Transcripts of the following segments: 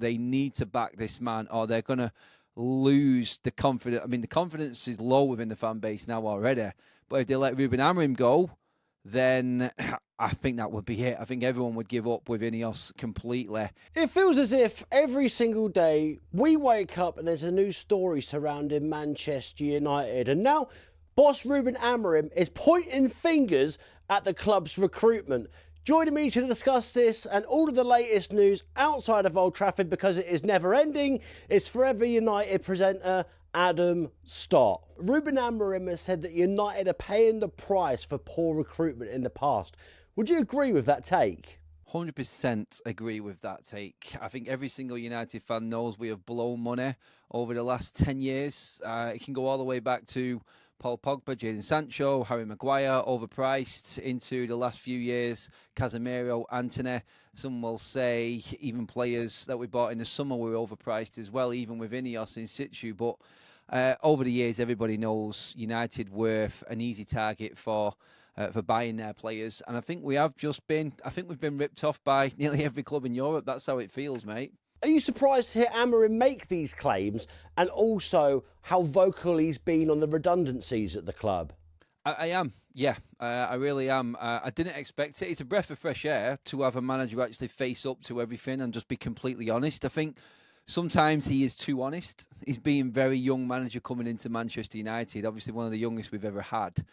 they need to back this man or they're going to lose the confidence. I mean, the confidence is low within the fan base now already. But if they let Ruben Amorim go, then I think that would be it. I think everyone would give up with Ineos completely. It feels as if every single day we wake up and there's a new story surrounding Manchester United. And now boss Ruben Amorim is pointing fingers at the club's recruitment. Joining me to discuss this and all of the latest news outside of Old Trafford, because it is never ending, is Forever United presenter Adam Stott. Ruben Amorim has said that United are paying the price for poor recruitment in the past. Would you agree with that take? 100% agree with that take. I think every single United fan knows we have blown money over the last 10 years. It can go all the way back to Paul Pogba, Jadon Sancho, Harry Maguire, overpriced into the last few years, Casemiro, Antony. Some will say even players that we bought in the summer were overpriced as well, even with Ineos in situ. But over the years, everybody knows United were an easy target for buying their players. And I think we've been ripped off by nearly every club in Europe. That's how it feels, mate. Are you surprised to hear Amorim make these claims, and also how vocal he's been on the redundancies at the club? I am, yeah, I really am. I didn't expect it. It's a breath of fresh air to have a manager actually face up to everything and just be completely honest. I think sometimes he is too honest. He's being very young manager coming into Manchester United, obviously one of the youngest we've ever had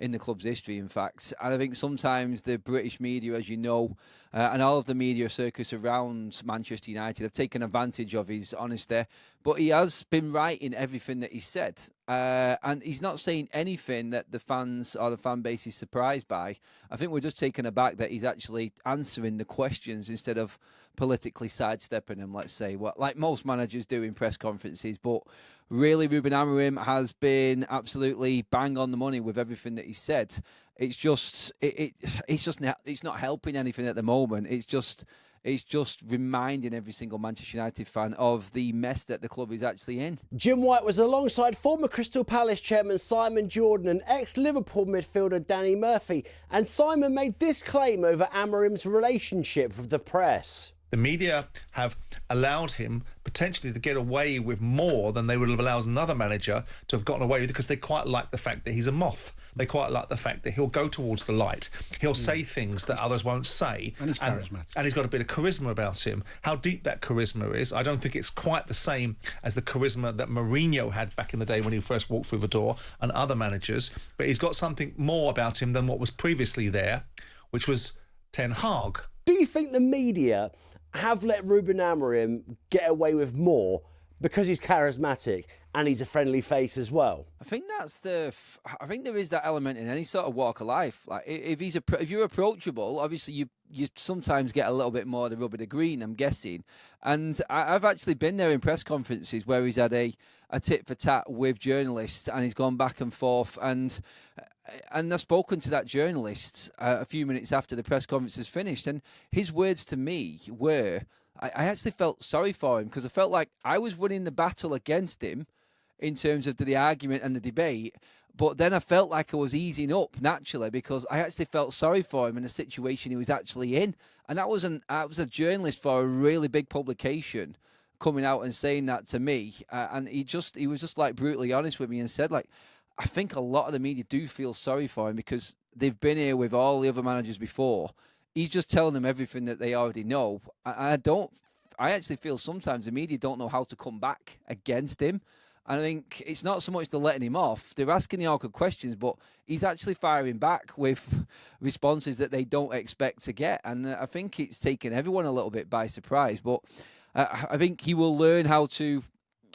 in the club's history, in fact. And I think sometimes the British media, as you know, and all of the media circus around Manchester United have taken advantage of his honesty. But he has been right in everything that he said. And he's not saying anything that the fans or the fan base is surprised by. I think we're just taken aback that he's actually answering the questions instead of politically sidestepping them, let's say, like most managers do in press conferences. But really, Ruben Amorim has been absolutely bang on the money with everything that he said. It's just it's not helping anything at the moment. It's just reminding every single Manchester United fan of the mess that the club is actually in. Jim White was alongside former Crystal Palace chairman Simon Jordan and ex-Liverpool midfielder Danny Murphy. And Simon made this claim over Amorim's relationship with the press. The media have allowed him potentially to get away with more than they would have allowed another manager to have gotten away with, because they quite like the fact that he's a moth. They quite like the fact that he'll go towards the light. He'll say things that others won't say. And he's charismatic. And he's got a bit of charisma about him. How deep that charisma is, I don't think it's quite the same as the charisma that Mourinho had back in the day when he first walked through the door, and other managers. But he's got something more about him than what was previously there, which was Ten Hag. Do you think the media have let Ruben Amorim get away with more because he's charismatic and he's a friendly face as well? I think I think there is that element in any sort of walk of life. Like if you're approachable, obviously you sometimes get a little bit more of the rub of the green, I'm guessing. And I've actually been there in press conferences where he's had a tit for tat with journalists and he's gone back and forth, and I've spoken to that journalist a few minutes after the press conference has finished, and his words to me were, I actually felt sorry for him, because I felt like I was winning the battle against him in terms of the argument and the debate, but then I felt like I was easing up naturally because I actually felt sorry for him in the situation he was actually in. And I was a journalist for a really big publication coming out and saying that to me, and he was just like brutally honest with me and said, like, I think a lot of the media do feel sorry for him because they've been here with all the other managers before. He's just telling them everything that they already know. I actually feel sometimes the media don't know how to come back against him. And I think it's not so much they're letting him off. They're asking the awkward questions, but he's actually firing back with responses that they don't expect to get. And I think it's taken everyone a little bit by surprise. But I think he will learn how to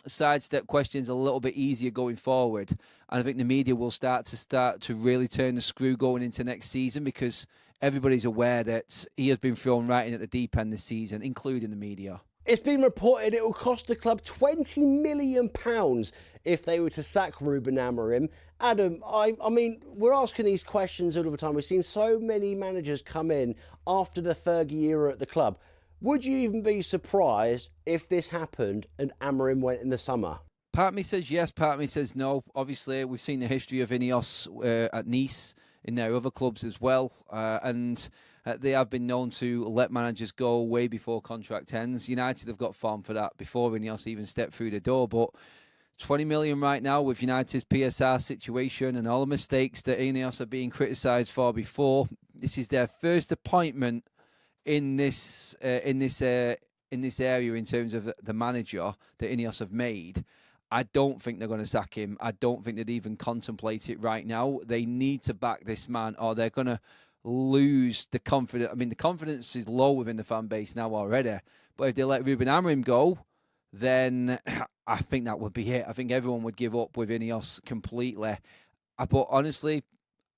sidestep questions a little bit easier going forward, and I think the media will start to really turn the screw going into next season, because everybody's aware that he has been thrown right in at the deep end this season, including the media. It's been reported it will cost the club £20 million if they were to sack Ruben Amorim. Adam, I mean, we're asking these questions all the time. We've seen so many managers come in after the Fergie era at the club. Would you even be surprised if this happened and Amorim went in the summer? Part of me says yes, part of me says no. Obviously, we've seen the history of Ineos at Nice in their other clubs as well. And they have been known to let managers go way before contract ends. United have got form for that before Ineos even stepped through the door. But 20 million right now with United's PSR situation and all the mistakes that Ineos are being criticised for before. This is their first appointment in this area in terms of the manager that Ineos have made. I don't think they're going to sack him. I don't think they'd even contemplate it right now. They need to back this man or they're going to lose the confidence. I mean, the confidence is low within the fan base now already. But if they let Ruben Amorim go, then I think that would be it. I think everyone would give up with Ineos completely. But honestly,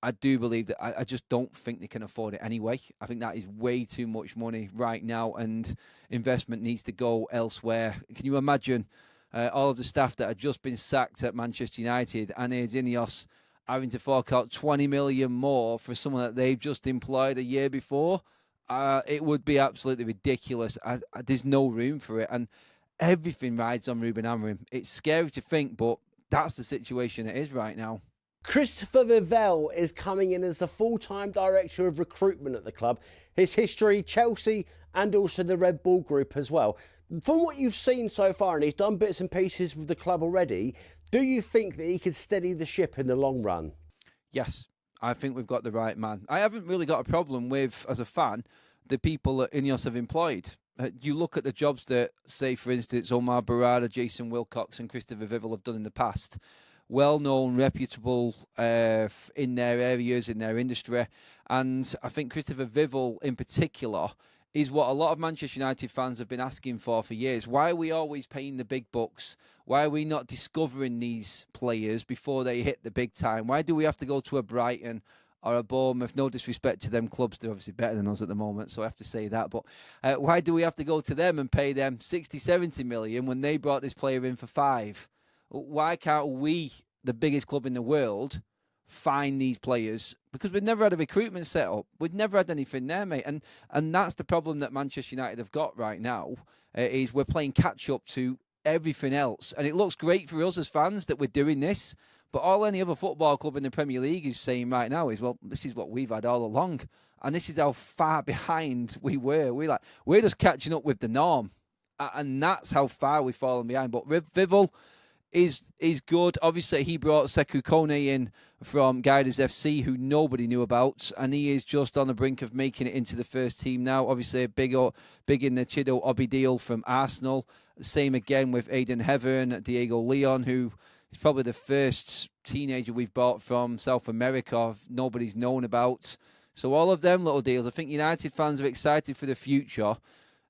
I do believe that I just don't think they can afford it anyway. I think that is way too much money right now and investment needs to go elsewhere. Can you imagine all of the staff that had just been sacked at Manchester United and here's Ineos having to fork out 20 million more for someone that they've just employed a year before? It would be absolutely ridiculous. There's no room for it. And everything rides on Ruben Amorim. It's scary to think, but that's the situation it is right now. Christopher Vivell is coming in as the full-time director of recruitment at the club. His history, Chelsea and also the Red Bull Group as well. From what you've seen so far, and he's done bits and pieces with the club already, do you think that he could steady the ship in the long run? Yes, I think we've got the right man. I haven't really got a problem with, as a fan, the people that Ineos have employed. You look at the jobs that, say, for instance, Omar Barada, Jason Wilcox and Christopher Vivell have done in the past. Well-known, reputable in their areas, in their industry. And I think Christopher Vivell in particular is what a lot of Manchester United fans have been asking for years. Why are we always paying the big bucks? Why are we not discovering these players before they hit the big time? Why do we have to go to a Brighton or a Bournemouth? No disrespect to them clubs, they're obviously better than us at the moment, so I have to say that. But why do we have to go to them and pay them 60, 70 million when they brought this player in for 5? Why can't we, the biggest club in the world, find these players? Because we've never had a recruitment set up. We've never had anything there, mate. And that's the problem that Manchester United have got right now, is we're playing catch-up to everything else. And it looks great for us as fans that we're doing this, but all any other football club in the Premier League is saying right now is, well, this is what we've had all along. And this is how far behind we were. We're just catching up with the norm. And that's how far we've fallen behind. But Vivell is good. Obviously, he brought Sekou Kone in from Guiders FC, who nobody knew about, and he is just on the brink of making it into the first team now. Obviously, big in the Chido Obi deal from Arsenal. Same again with Aiden Heaven, Diego Leon, who is probably the first teenager we've bought from South America nobody's known about. So all of them little deals. I think United fans are excited for the future.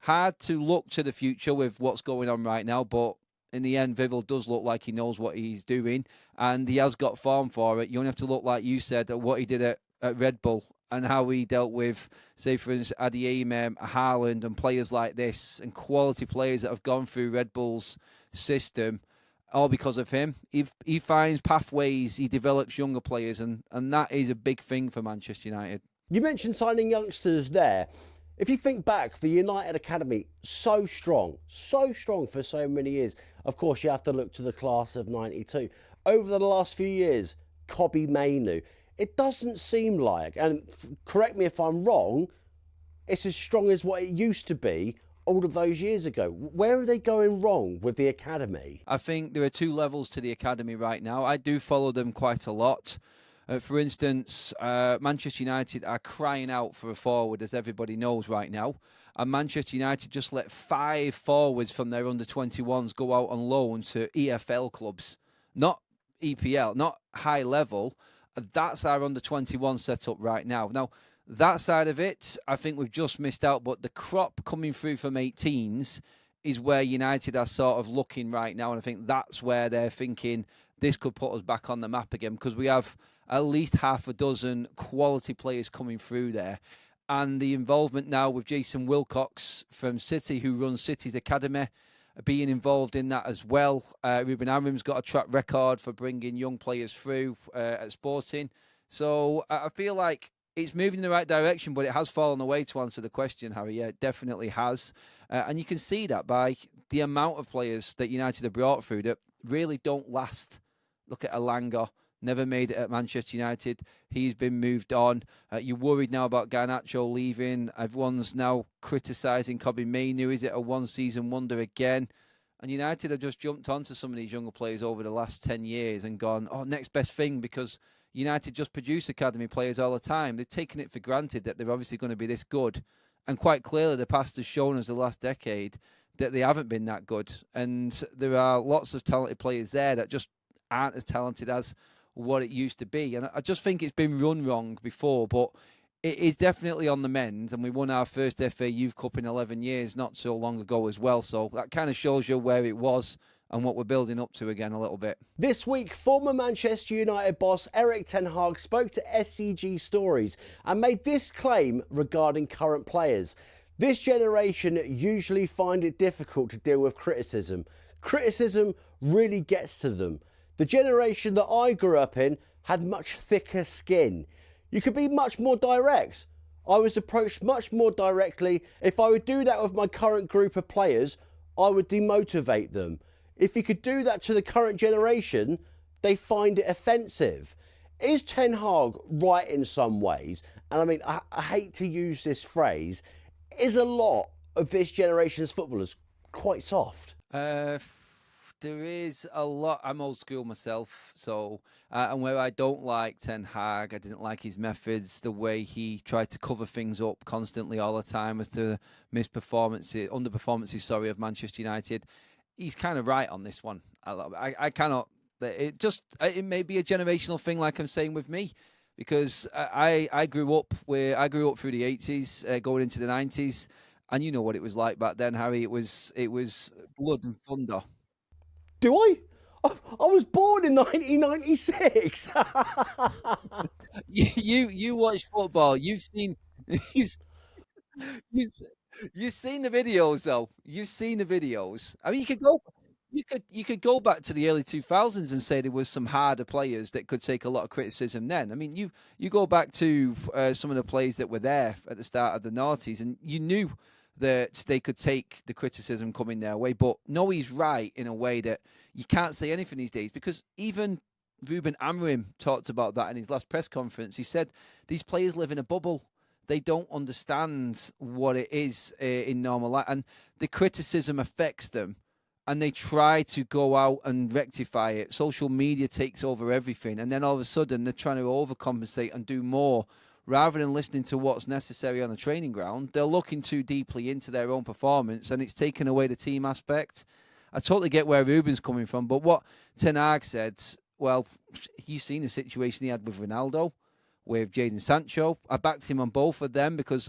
Hard to look to the future with what's going on right now, but in the end, Vivell does look like he knows what he's doing, and he has got form for it. You only have to look, like you said, at what he did at Red Bull and how he dealt with, say, for instance, Adeyemi, Haaland, and players like this, and quality players that have gone through Red Bull's system, all because of him. He finds pathways, he develops younger players, and that is a big thing for Manchester United. You mentioned signing youngsters there. If you think back, the United Academy, so strong for so many years. Of course, you have to look to the class of 92. Over the last few years, Kobbie Mainoo. It doesn't seem like, and correct me if I'm wrong, it's as strong as what it used to be all of those years ago. Where are they going wrong with the Academy? I think there are 2 levels to the Academy right now. I do follow them quite a lot. For instance, Manchester United are crying out for a forward, as everybody knows right now. And Manchester United just let 5 forwards from their under-21s go out on loan to EFL clubs. Not EPL, not high level. That's our under-21 setup right now. Now, that side of it, I think we've just missed out. But the crop coming through from 18s is where United are sort of looking right now. And I think that's where they're thinking this could put us back on the map again, because we have at least half a dozen quality players coming through there. And the involvement now with Jason Wilcox from City, who runs City's academy, being involved in that as well. Ruben Amorim's got a track record for bringing young players through at Sporting. So I feel like it's moving in the right direction, but it has fallen away, to answer the question, Harry. Yeah, it definitely has. And you can see that by the amount of players that United have brought through that really don't last. Look at Alanga, never made it at Manchester United. He's been moved on. You're worried now about Garnacho leaving. Everyone's now criticising Kobbie Mainoo. Is it a one-season wonder again? And United have just jumped onto some of these younger players over the last 10 years and gone, oh, next best thing, because United just produce academy players all the time. They've taken it for granted that they're obviously going to be this good. And quite clearly, the past has shown us the last decade that they haven't been that good. And there are lots of talented players there that just aren't as talented as what it used to be. And I just think it's been run wrong before, but it is definitely on the mend. And we won our first FA Youth Cup in 11 years not so long ago as well. So that kind of shows you where it was and what we're building up to again a little bit. This week, former Manchester United boss Erik ten Hag spoke to SCG Stories and made this claim regarding current players. This generation usually find it difficult to deal with criticism. Criticism really gets to them. The generation that I grew up in had much thicker skin. You could be much more direct. I was approached much more directly. If I would do that with my current group of players, I would demotivate them. If you could do that to the current generation, they find it offensive. Is Ten Hag right in some ways? And I mean, I hate to use this phrase. Is a lot of this generation's footballers quite soft? There is a lot. I'm old school myself, so and where I don't like Ten Hag, I didn't like his methods, the way he tried to cover things up constantly all the time as to underperformances, of Manchester United. He's kind of right on this one. I cannot. It may be a generational thing, like I'm saying with me, because I grew up through the 80s, going into the 90s, and you know what it was like back then, Harry. It was blood and thunder. Do I? I was born in 1996. You watch football. You've seen you've seen the videos though. You've seen the videos. I mean, you could go back to the early 2000s and say there was some harder players that could take a lot of criticism then. I mean, you go back to some of the players that were there at the start of the noughties, and you knew that they could take the criticism coming their way. But no, he's right in a way that you can't say anything these days, because even Ruben Amorim talked about that in his last press conference. He said these players live in a bubble. They don't understand what it is in normal life, and the criticism affects them, and they try to go out and rectify it. Social media takes over everything, and then all of a sudden they're trying to overcompensate and do more. Rather than listening to what's necessary on the training ground, they're looking too deeply into their own performance, and it's taken away the team aspect. I totally get where Ruben's coming from, but what Ten Hag said, well, you've seen the situation he had with Ronaldo, with Jadon Sancho. I backed him on both of them because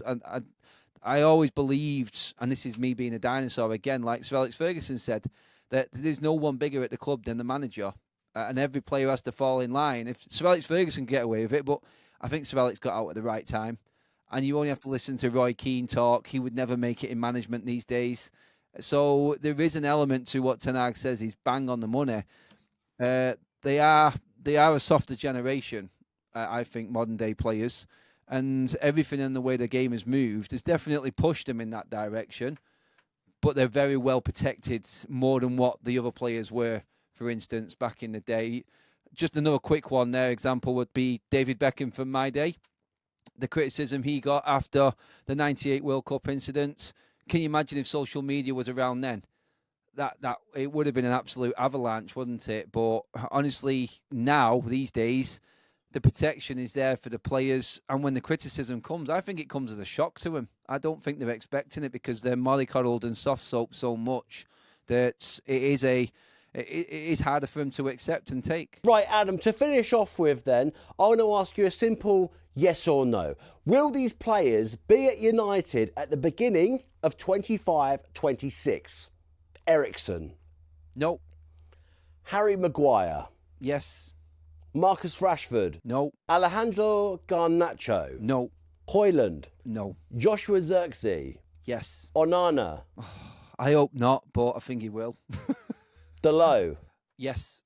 I always believed, and this is me being a dinosaur again, like Sir Alex Ferguson said, that there's no one bigger at the club than the manager, and every player has to fall in line. If Sir Alex Ferguson can get away with it, but I think Sir Alex got out at the right time. And you only have to listen to Roy Keane talk. He would never make it in management these days. So there is an element to what Ten Hag says. He's bang on the money. They are a softer generation, I think, modern day players. And everything in the way the game has moved has definitely pushed them in that direction. But they're very well protected, more than what the other players were, for instance, back in the day. Just another quick one there, example would be David Beckham from my day. The criticism he got after the 98 World Cup incident. Can you imagine if social media was around then? That it would have been an absolute avalanche, wouldn't it? But honestly, now, these days, the protection is there for the players. And when the criticism comes, I think it comes as a shock to them. I don't think they're expecting it, because they're mollycoddled and soft soaped so much that it is harder for them to accept and take. Right, Adam, to finish off with then, I want to ask you a simple yes or no. Will these players be at United at the beginning of 25-26? Ericsson. No. Harry Maguire. Yes. Marcus Rashford. No. Alejandro Garnacho. No. Højlund. No. Joshua Zirkzee. Yes. Onana. I hope not, but I think he will. Dalot. Yes.